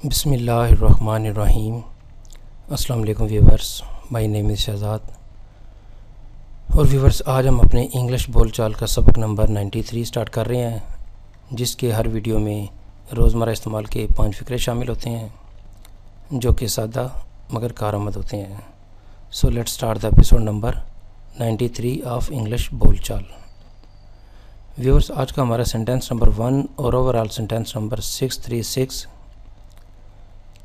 बिस्मिल्लाहिर्रहमानिर्रहीम। अस्सलाम वालेकुम viewers, my name is Shahzad. और व्यूवर्स, आज हम अपने इंग्लिश बोलचाल का सबक नंबर 93 स्टार्ट कर रहे हैं, जिसके हर वीडियो में रोज़मर्रा इस्तेमाल के 5 फ़िक्रे शामिल होते हैं जो कि सादा मगर कारआमद होते हैं। So let's start the episode number 93 of English बोलचाल। व्यूवर्स, आज का हमारा सेंटेंस नंबर 1 और ओवरऑल सेंटेंस नंबर 636।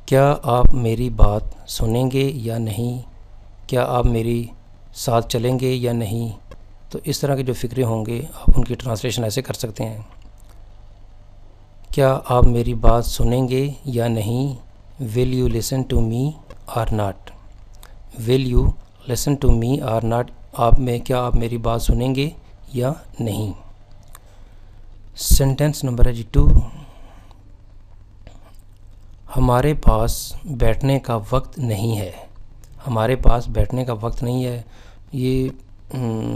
क्या आप मेरी बात सुनेंगे या नहीं? क्या आप मेरी साथ चलेंगे या नहीं? तो इस तरह के जो फ़िक्रे होंगे आप उनकी ट्रांसलेशन ऐसे कर सकते हैं। क्या आप मेरी बात सुनेंगे या नहीं? Will you listen to me or not? Will you listen to me or not? क्या आप मेरी बात सुनेंगे या नहीं? सेंटेंस नंबर है जी 2। हमारे पास बैठने का वक्त नहीं है। हमारे पास बैठने का वक्त नहीं है। ये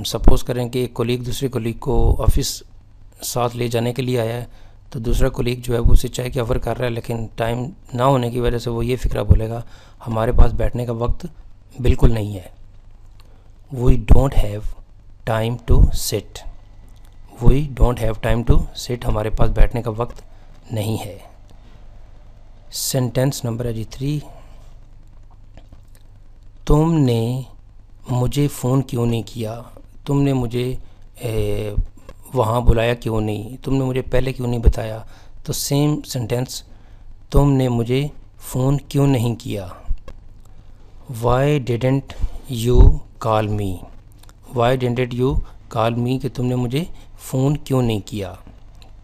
सपोज़ करें कि एक कोलीग दूसरे कोलीग को ऑफ़िस साथ ले जाने के लिए आया है, तो दूसरा कोलीग जो है वो उसे चाय की ऑफ़र कर रहा है, लेकिन टाइम ना होने की वजह से वो ये फ़िक्रा बोलेगा, हमारे पास बैठने का वक्त बिल्कुल नहीं है। We don't have time to sit. We don't have time to sit. हमारे पास बैठने का वक्त नहीं है। सेंटेंस नंबर है जी 3। तुमने मुझे फ़ोन क्यों नहीं किया? तुमने मुझे वहाँ बुलाया क्यों नहीं? तुमने मुझे पहले क्यों नहीं बताया? तो सेम सेंटेंस, तुमने मुझे फ़ोन क्यों नहीं किया? Why didn't you call me? Why didn't you call मी कि तुमने मुझे फ़ोन क्यों नहीं किया?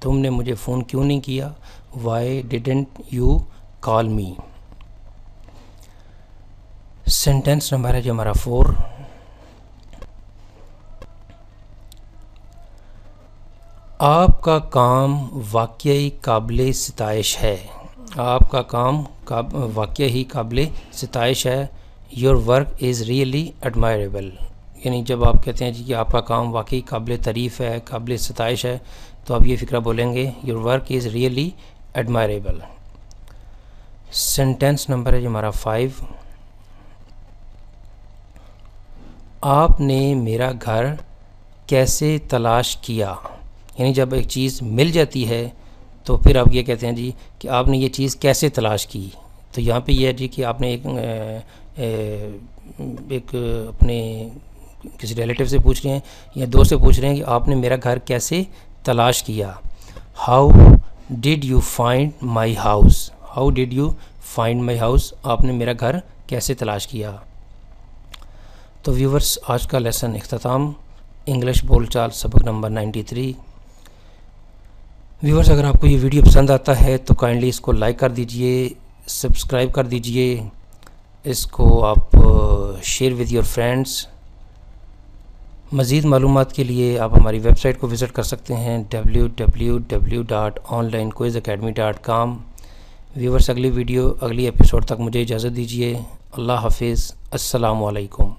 तुमने मुझे फ़ोन क्यों नहीं किया? Why didn't you call me? Sentence number है जी हमारा 4। आपका काम वाकई काबिल सिताइश है। आपका काम वाकई ही काबिल सिताइश है। Your work is really admirable. यानी जब आप कहते हैं जी कि आपका काम वाकई काबिल तारीफ़ है, काबिल सिताइश है, तो आप ये फ़िक्रा बोलेंगे, your work is really admirable. Sentence number है जी हमारा 5। आपने मेरा घर कैसे तलाश किया? यानी जब एक चीज़ मिल जाती है तो फिर आप ये कहते हैं जी कि आपने ये चीज़ कैसे तलाश की। तो यहाँ पे ये है जी कि आपने एक अपने किसी रिलेटिव से पूछ रहे हैं या दोस्त से पूछ रहे हैं कि आपने मेरा घर कैसे तलाश किया। How did you find my house? How did you find my house? आपने मेरा घर कैसे तलाश किया? तो व्यूवर्स, आज का लेसन इख्तिताम, इंग्लिश बोलचाल सबक नंबर 93। व्यूवर्स, अगर आपको ये वीडियो पसंद आता है तो काइंडली इसको लाइक कर दीजिए, सब्सक्राइब कर दीजिए, इसको आप शेयर विद योर फ्रेंड्स। मज़ीद मालूमात के लिए आप हमारी वेबसाइट को विज़िट कर सकते हैं www.onlinequizacademy.com। व्यूवर्स, अगली एपिसोड तक मुझे इजाज़त दीजिए। अल्लाह हाफिज़। अस्सलामु अलैकुम।